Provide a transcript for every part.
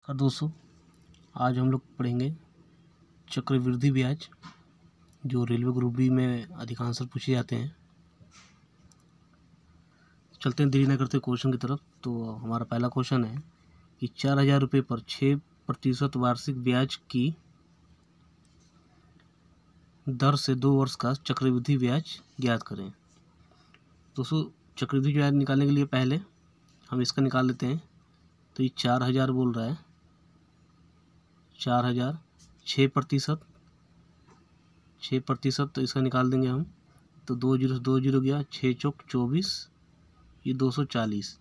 का दोस्तों, आज हम लोग पढ़ेंगे चक्रवृद्धि ब्याज, जो रेलवे ग्रुप बी में अधिकांश पूछे जाते हैं। चलते हैं देरी न करते क्वेश्चन की तरफ। तो हमारा पहला क्वेश्चन है कि 4,000 रुपये पर 6% वार्षिक ब्याज की दर से 2 वर्ष का चक्रवृद्धि ब्याज ज्ञात करें। दोस्तों, चक्रवृद्धि ब्याज निकालने के लिए पहले हम इसका निकाल लेते हैं। तो ये 4,000 बोल रहा है, 4,000 6%, तो इसका निकाल देंगे हम। तो 2 जीरो से 2 जीरो गया, 6 चौक 24, ये 240।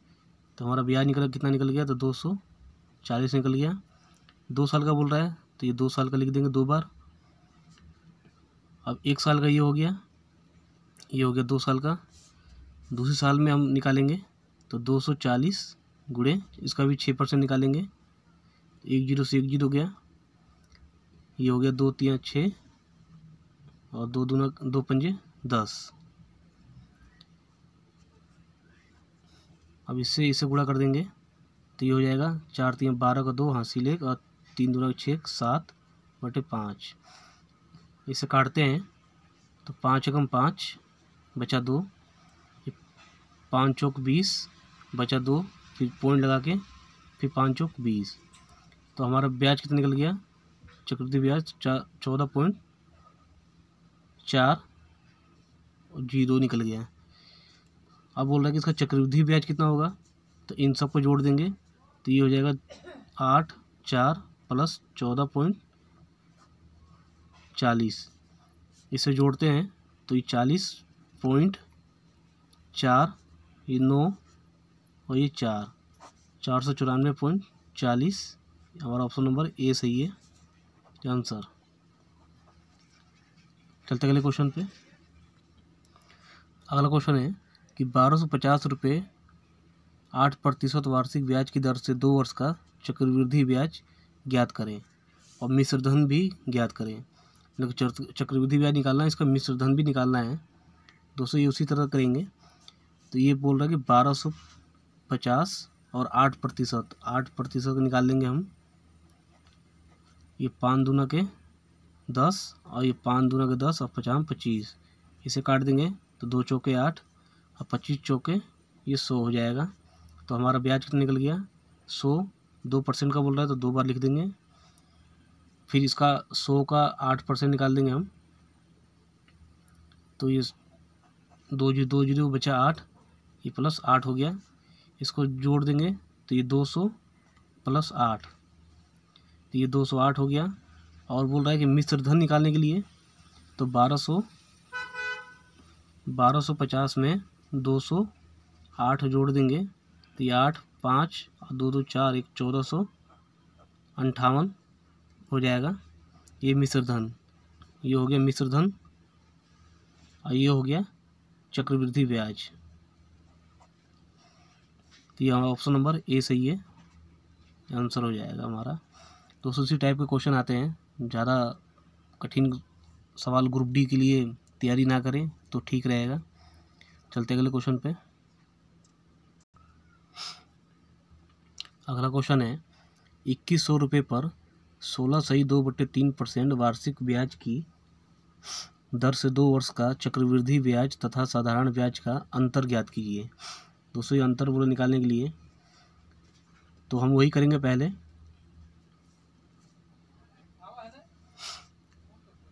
तो हमारा ब्याज कितना निकल गया? तो 240 निकल गया। 2 साल का बोल रहा है तो ये 2 साल का लिख देंगे 2 बार। अब 1 साल का ये हो गया 2 साल का। दूसरे साल में हम निकालेंगे तो 240 गुणे इसका भी 6% निकालेंगे। 1 जीरो से 1 जीरो गया, ये हो गया 2 3 6 और 2 दूना 2 पंजे 10। अब इसे गुणा कर देंगे तो ये हो जाएगा 4 3 12 का 2 हासिल 1 और 3 दूना 6 7/5। इसे काटते हैं तो 5 एकम 5 बचा 2, 5 चौक 20 बचा 2, फिर पॉइंट लगा के फिर 5 चौक 20। तो हमारा ब्याज कितना निकल गया? चक्रवृद्धि ब्याज 14.40 निकल गया। अब बोल रहा है कि इसका चक्रवृद्धि ब्याज कितना होगा, तो इन सबको जोड़ देंगे तो ये हो जाएगा 8 4 प्लस 14.40। इसे जोड़ते हैं तो ये 40.4, ये 9 और ये 494.40। हमारा ऑप्शन नंबर ए सही है आंसर। चलते अगले क्वेश्चन पे। अगला क्वेश्चन है कि 1250 रुपये 8% वार्षिक ब्याज की दर से 2 वर्ष का चक्रवृद्धि ब्याज ज्ञात करें और मिश्र धन भी ज्ञात करें। लेकिन चक्रवृद्धि ब्याज निकालना है, इसका मिश्र धन भी निकालना है। दोस्तों, ये उसी तरह करेंगे। तो ये बोल रहा है कि 1250 और 8% निकाल लेंगे हम। ये 5 दूना के 10 और ये 5 दूना के 10 और 50 25। इसे काट देंगे तो 2 चौके 8 और 25 चौके ये 100 हो जाएगा। तो हमारा ब्याज कितना निकल गया? 100। 2% का बोल रहा है तो 2 बार लिख देंगे। फिर इसका 100 का 8% निकाल देंगे हम। तो ये 2 जीरो बचा 8, ये प्लस 8 हो गया। इसको जोड़ देंगे तो ये 200 प्लस 8, तो ये 208 हो गया। और बोल रहा है कि मिश्र धन निकालने के लिए तो 1250 में 208 जोड़ देंगे तो ये 8 5 2 2 4 1 1458 हो जाएगा। ये मिश्र धन, ये हो गया मिश्र धन और ये हो गया चक्रवृद्धि ब्याज। तो ये हमारा ऑप्शन नंबर ए सही है आंसर हो जाएगा हमारा। तो उसी टाइप के क्वेश्चन आते हैं। ज़्यादा कठिन सवाल ग्रुप डी के लिए तैयारी ना करें तो ठीक रहेगा। चलते अगले क्वेश्चन पे। अगला क्वेश्चन है 2100 रुपये पर 16.2/3% वार्षिक ब्याज की दर से 2 वर्ष का चक्रवृद्धि ब्याज तथा साधारण ब्याज का अंतर ज्ञात कीजिए। दोस्तों, ये अंतर बोले निकालने के लिए तो हम वही करेंगे पहले।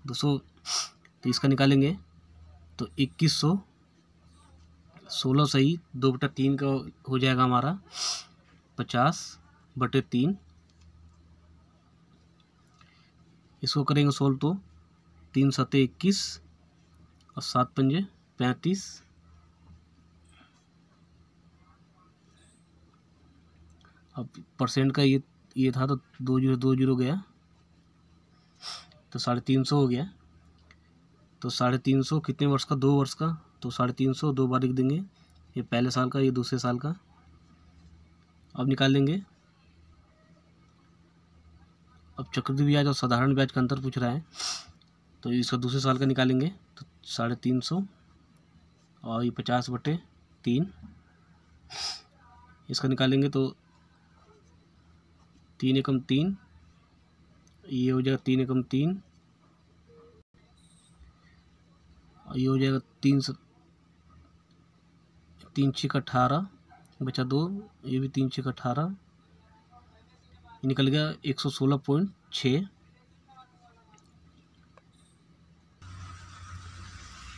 दोस्तों, तो इसका निकालेंगे तो 2100 16.2/3 का हो जाएगा हमारा 50/3। इसको करेंगे सोल्व तो 3 सत्ते 21 और 7 पंजे 35। अब परसेंट का ये था तो 2 जीरो गया तो 350 हो गया। तो 350 कितने वर्ष का? 2 वर्ष का। तो 350 2 बार लिख देंगे, ये पहले साल का, ये दूसरे साल का। अब निकाल लेंगे। अब चक्रवृद्धि ब्याज और साधारण ब्याज का अंतर पूछ रहा है तो इसका दूसरे साल का निकालेंगे तो 350 और ये 50/3। इसका निकालेंगे तो 3 एकम 3, ये हो जाएगा 3 एकम 3, और ये हो जाएगा 3 छः 18, बचा 2, ये भी 3 छः 18, निकल गया 116.6।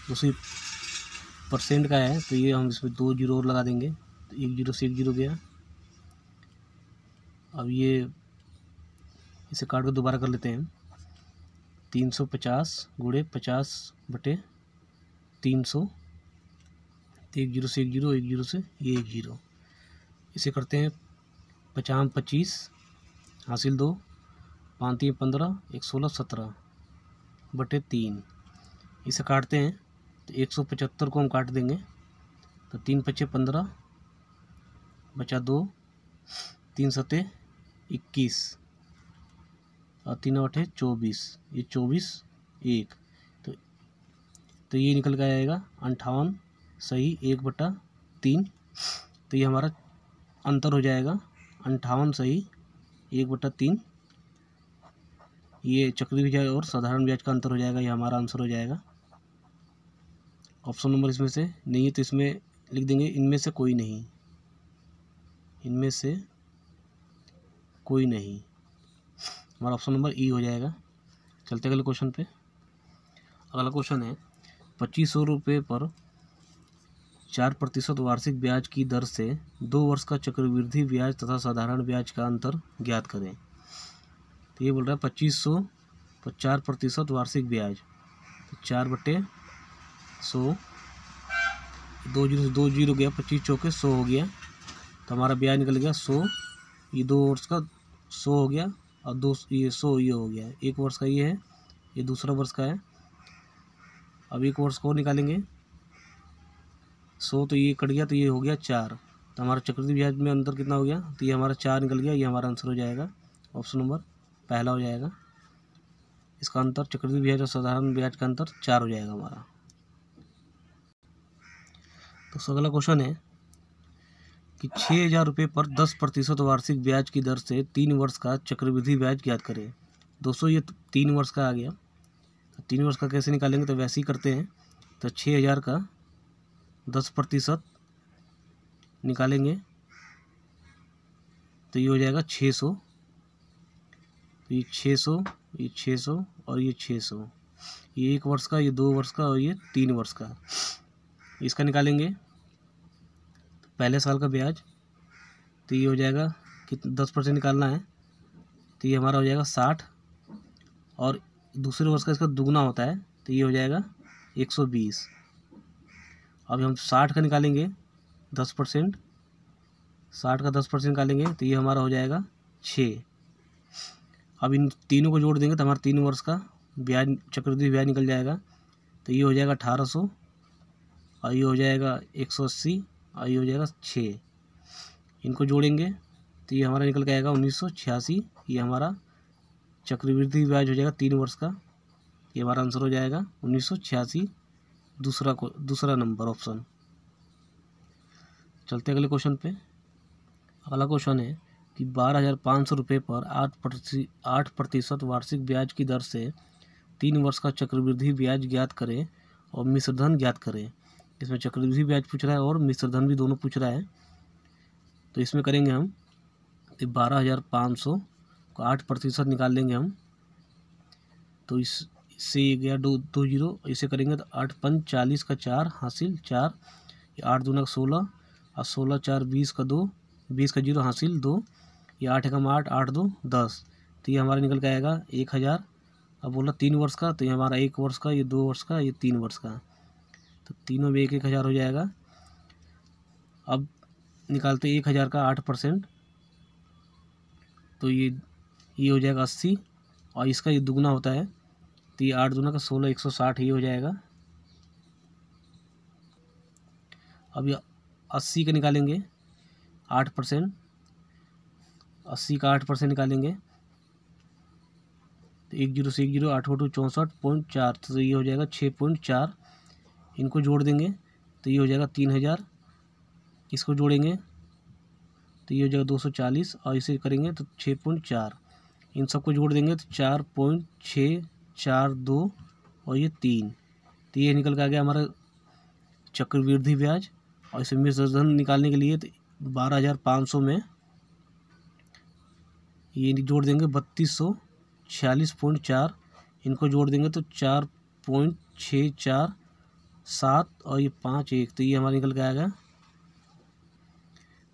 दूसरी परसेंट का है तो ये हम इसमें 2 जीरो और लगा देंगे, तो 1 जीरो से 1 जीरो गया। अब ये इसे काट कर दोबारा कर लेते हैं। 350 गुणे 50/300, 1 जीरो से 1 जीरो, 1 जीरो से ये 1 जीरो। इसे करते हैं 50 25 हासिल 2, 5 3 15, 1 16 17/3। इसे काटते हैं तो 175 को हम काट देंगे, तो 3 5 15, बचा 2, 3 7 21, और 3 8 24, ये 24 1, तो ये निकल के आएगा 58 सही 1/3। तो ये हमारा अंतर हो जाएगा 58 सही 1/3। ये चक्रवृद्धि ब्याज और साधारण ब्याज का अंतर हो जाएगा, ये हमारा आंसर हो जाएगा। ऑप्शन नंबर इसमें से नहीं है तो इसमें लिख देंगे इनमें से कोई नहीं, इनमें से कोई नहीं, हमारा ऑप्शन नंबर ई हो जाएगा। चलते अगले क्वेश्चन पे। अगला क्वेश्चन है 2500 रुपये पर 4% वार्षिक ब्याज की दर से 2 वर्ष का चक्रवृद्धि ब्याज तथा साधारण ब्याज का अंतर ज्ञात करें। तो ये बोल रहा है 2500 पर 4% वार्षिक ब्याज, तो 4/100, 2 जीरो से 2 जीरो गया, 25 चौके 100 हो गया, तो हमारा ब्याज निकल गया 100। ये 2 वर्ष का 100 हो गया, और 2 ये 100 ये हो गया, 1 वर्ष का ये है, ये दूसरा वर्ष का है। अब 1 वर्ष को निकालेंगे 100, तो ये कट गया, तो ये हो गया 4, तो हमारा चक्रवृद्धि ब्याज में अंतर कितना हो गया, तो ये हमारा 4 निकल गया, ये हमारा आंसर हो जाएगा। ऑप्शन नंबर पहला हो जाएगा, इसका अंतर चक्रवृद्धि ब्याज और साधारण ब्याज का अंतर 4 हो जाएगा हमारा। तो अगला क्वेश्चन है कि 6000 रुपये पर 10% वार्षिक ब्याज की दर से 3 वर्ष का चक्रवृद्धि ब्याज ज्ञात करें। दोस्तों ये 3 वर्ष का आ गया, तो 3 वर्ष का कैसे निकालेंगे, तो वैसे ही करते हैं। तो 6000 का 10% निकालेंगे, तो ये हो जाएगा 600, तो ये 600, ये 600 और ये 600, ये 1 वर्ष का, ये 2 वर्ष का और ये 3 वर्ष का। इसका निकालेंगे तो पहले साल का ब्याज, तो ये हो जाएगा कि 10% निकालना है, तो ये हमारा हो जाएगा 60, और दूसरे वर्ष का इसका दुगना होता है, तो ये हो जाएगा 120। अब हम 60 का निकालेंगे 10%, 60 का 10% निकालेंगे, तो ये हमारा हो जाएगा 6। अब इन तीनों को जोड़ देंगे तो हमारा 3 वर्ष का ब्याज चक्रवृद्धि ब्याज निकल जाएगा, तो ये हो जाएगा 1800, और ये हो जाएगा 180, और ये हो जाएगा 6। इनको जोड़ेंगे तो ये हमारा निकल के आएगा 1986, ये हमारा चक्रवृद्धि ब्याज हो जाएगा 3 वर्ष का, ये हमारा आंसर हो जाएगा 1986, दूसरा नंबर ऑप्शन। चलते अगले क्वेश्चन पे। अगला क्वेश्चन है कि 12,500 रुपये पर 8% वार्षिक ब्याज की दर से 3 वर्ष का चक्रवृद्धि ब्याज ज्ञात करें और मिश्र धन ज्ञात करें। इसमें चक्रवृद्धि ब्याज पूछ रहा है और मिश्र धन भी दोनों पूछ रहा है, तो इसमें करेंगे हम 12,500 को 8% निकाल लेंगे हम, तो इससे ये गया 2 जीरो, इसे करेंगे तो 8 5 40 का 4 हासिल 4, 8 दूना 16, और 16 4 20 का 2, 20 का 0 हासिल 2, ये 8 एकम 8, 8 2 10, तो ये हमारा निकल के आएगा 1000। अब बोला 3 वर्ष का, तो ये हमारा 1 वर्ष का, ये 2 वर्ष का, ये 3 वर्ष का, तो तीनों में 1,000 हो जाएगा। अब निकालते 1000 का 8%, तो ये हो जाएगा 80, और इसका ये दुगना होता है, तो ये 8 दूना का 16, 160 ये हो जाएगा। अब ये 80 का निकालेंगे 8%, 80 का 8% निकालेंगे तो 1 जीरो से 1 जीरो, 8 8 64.4, तो ये हो जाएगा 6.4। इनको जोड़ देंगे तो ये हो जाएगा 3000, इसको जोड़ेंगे तो ये हो जाएगा 240 और इसे करेंगे तो 6.4, इन सबको जोड़ देंगे तो 4.642 और ये 3, तो ये निकल के आ गया हमारा चक्रवृद्धि ब्याज। और इसे मिश्र धन निकालने के लिए तो 12,500 में ये जोड़ देंगे 3246.4, इनको जोड़ देंगे तो 4.647 और ये 5 तो ये हमारा निकल के आएगा,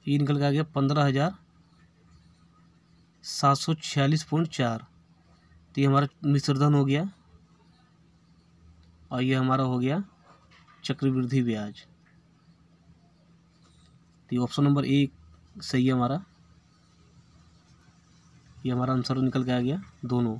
ये निकल के आ गया 15,746.4। तो ये हमारा मिश्रधन हो गया और ये हमारा हो गया चक्रवृद्धि ब्याज। तो ये ऑप्शन नंबर ए सही है हमारा, ये हमारा आंसर निकल के आ गया दोनों।